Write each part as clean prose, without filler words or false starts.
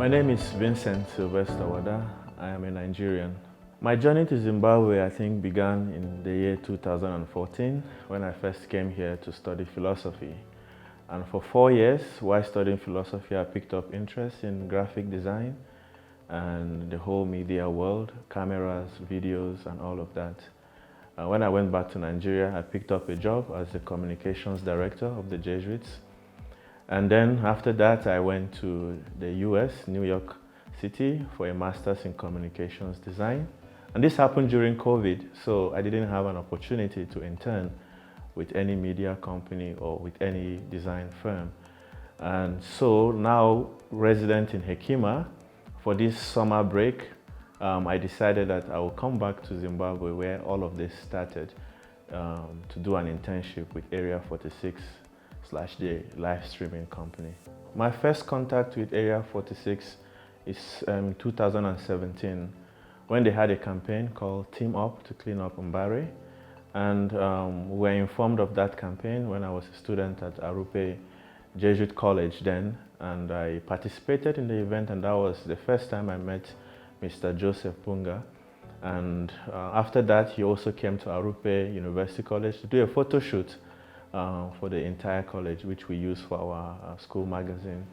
My name is Vincent Sylvester Wada. I am a Nigerian. My journey to Zimbabwe, I think, began in the year 2014 when I first came here to study philosophy. And for 4 years, while studying philosophy, I picked up interest in graphic design and the whole media world, cameras, videos, and all of that. When I went back to Nigeria, I picked up a job as the communications director of the Jesuits. And then after that, I went to the US, New York City, for a master's in communications design. And this happened during COVID, so I didn't have an opportunity to intern with any media company or with any design firm. And so now, resident in Hekima, for this summer break, I decided that I will come back to Zimbabwe where all of this started to do an internship with Area 46 / the live streaming company. My first contact with Area 46 is 2017 when they had a campaign called Team Up to clean up Mbare. And we were informed of that campaign when I was a student at Arupe Jesuit College then, and I participated in the event, and that was the first time I met Mr. Joseph Bunga. And after that, he also came to Arupe University College to do a photo shoot for the entire college, which we use for our school magazine.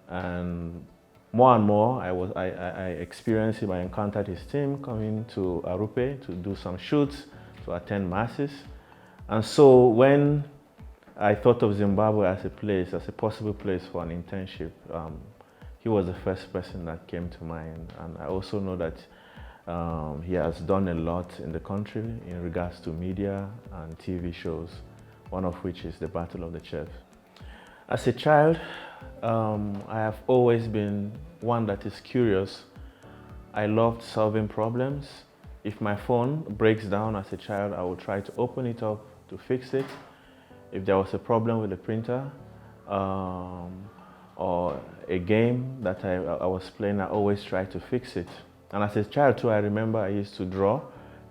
And more, I experienced him. I encountered his team coming to Arupe to do some shoots, to attend masses. And so when I thought of Zimbabwe as a possible place for an internship, he was the first person that came to mind. And I also know that he has done a lot in the country in regards to media and TV shows, one of which is The Battle of the Chefs. As a child, I have always been one that is curious. I loved solving problems. If my phone breaks down as a child, I would try to open it up to fix it. If there was a problem with the printer or a game that I was playing, I always tried to fix it. And as a child too, I remember I used to draw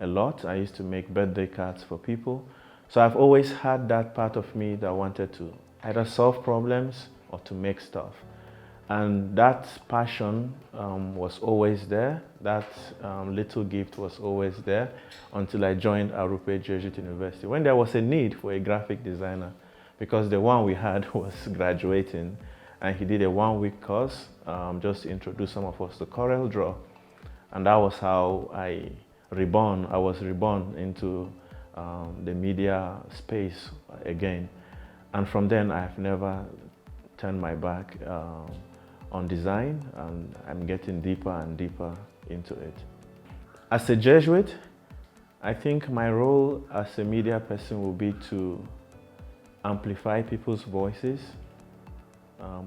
a lot. I used to make birthday cards for people. So I've always had that part of me that wanted to either solve problems or to make stuff. And that passion was always there. That little gift was always there until I joined Arupe Jesuit University, when there was a need for a graphic designer, because the one we had was graduating, and he did a 1-week course just to introduce some of us to CorelDRAW. And that was how I was reborn into the media space again. And from then, I've never turned my back on design, and I'm getting deeper and deeper into it. As a Jesuit, I think my role as a media person will be to amplify people's voices,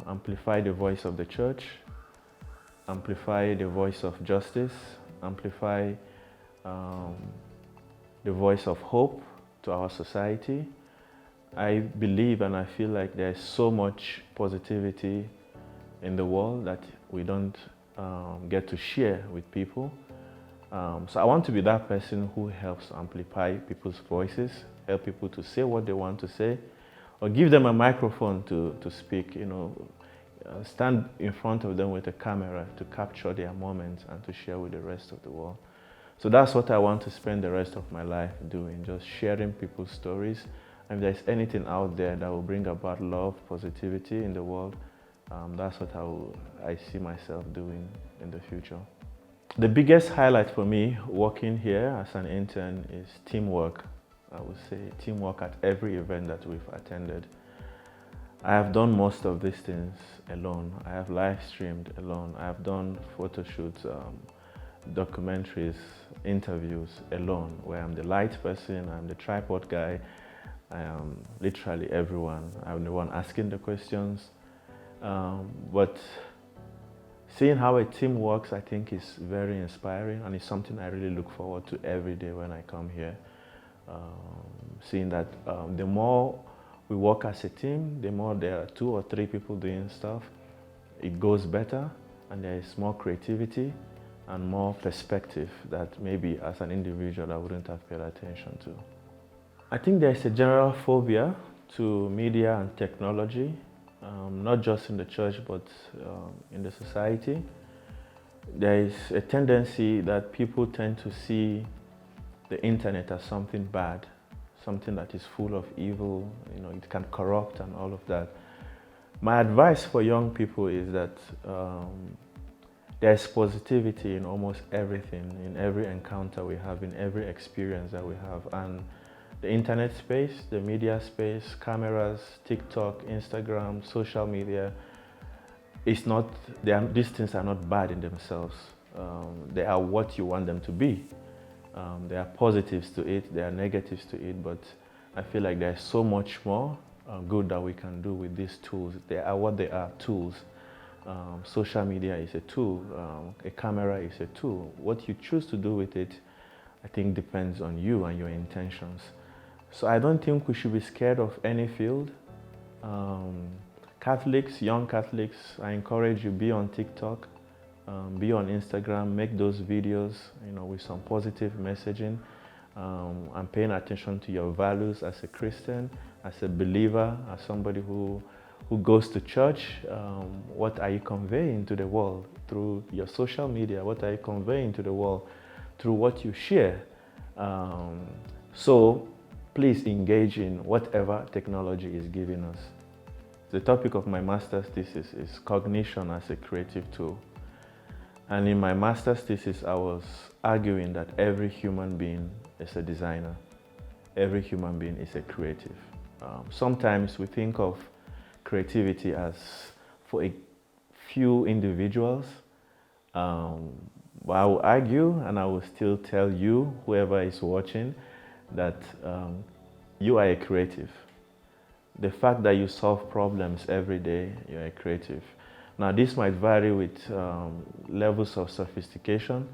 amplify the voice of the church, amplify the voice of justice, amplify the voice of hope to our society. I believe and I feel like there's so much positivity in the world that we don't get to share with people. So I want to be that person who helps amplify people's voices, help people to say what they want to say, or give them a microphone to speak, stand in front of them with a camera to capture their moments and to share with the rest of the world. So that's what I want to spend the rest of my life doing, just sharing people's stories. And if there's anything out there that will bring about love, positivity in the world, that's what I see myself doing in the future. The biggest highlight for me working here as an intern is teamwork. I would say teamwork at every event that we've attended. I have done most of these things alone. I have live streamed alone. I have done photo shoots, documentaries, interviews alone, where I'm the light person, I'm the tripod guy, I am literally everyone. I'm the one asking the questions. But seeing how a team works, I think, is very inspiring, and it's something I really look forward to every day when I come here. Seeing that the more we work as a team, the more there are 2 or 3 people doing stuff, it goes better, and there is more creativity and more perspective that maybe as an individual I wouldn't have paid attention to. I think there's a general phobia to media and technology. not just in the church, but in the society. There is a tendency that people tend to see the internet as something bad, something that is full of evil, it can corrupt and all of that. My advice for young people is that there's positivity in almost everything, in every encounter we have, in every experience that we have. And the internet space, the media space, cameras, TikTok, Instagram, social media, these things are not bad in themselves. They are what you want them to be. There are positives to it, there are negatives to it, but I feel like there's so much more good that we can do with these tools. They are what they are, tools. Social media is a tool, a camera is a tool. What you choose to do with it, I think, depends on you and your intentions. So I don't think we should be scared of any field. Catholics, young Catholics, I encourage you, be on TikTok, be on Instagram, make those videos, with some positive messaging, and paying attention to your values as a Christian, as a believer, as somebody who goes to church. What are you conveying to the world through your social media? What are you conveying to the world through what you share? So please engage in whatever technology is giving us. The topic of my master's thesis is cognition as a creative tool. And in my master's thesis, I was arguing that every human being is a designer. Every human being is a creative. Sometimes we think of creativity as for a few individuals. But I will argue, and I will still tell you, whoever is watching, that you are a creative. The fact that you solve problems every day, you're a creative. Now, this might vary with levels of sophistication,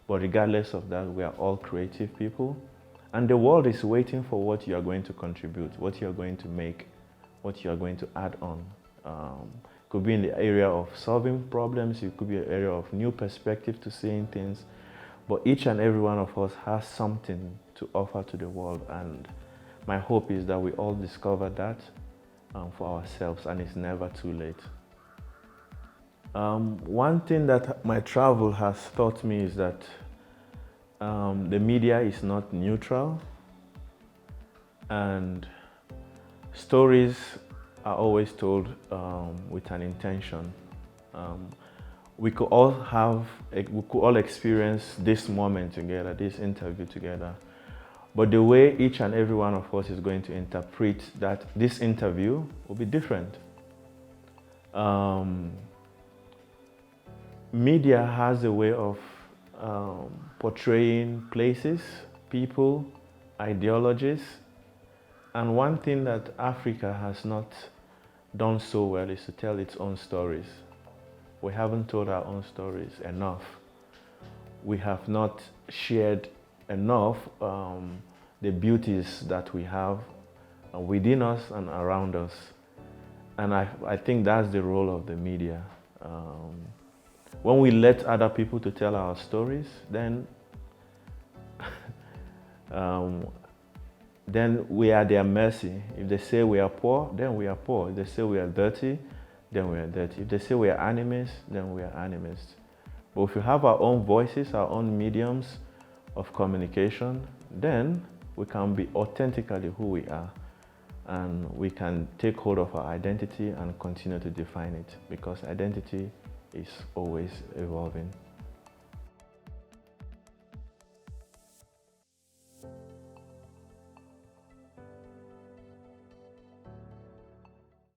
but regardless of that, we are all creative people. And the world is waiting for what you are going to contribute, what you are going to make, what you are going to add on. Could be in the area of solving problems, it could be an area of new perspective to seeing things, but each and every one of us has something to offer to the world, and my hope is that we all discover that for ourselves, and it's never too late. One thing that my travel has taught me is that the media is not neutral, and stories are always told with an intention. We could all experience this moment together, this interview together. But the way each and every one of us is going to interpret this interview will be different. Media has a way of portraying places, people, ideologies. And one thing that Africa has not done so well is to tell its own stories. We haven't told our own stories enough. We have not shared enough the beauties that we have within us and around us. And I think that's the role of the media. When we let other people to tell our stories, then then we are at their mercy. If they say we are poor, then we are poor. If they say we are dirty, then we are dirty. If they say we are animists, then we are animists. But if we have our own voices, our own mediums of communication, then we can be authentically who we are. And we can take hold of our identity and continue to define it, because identity is always evolving.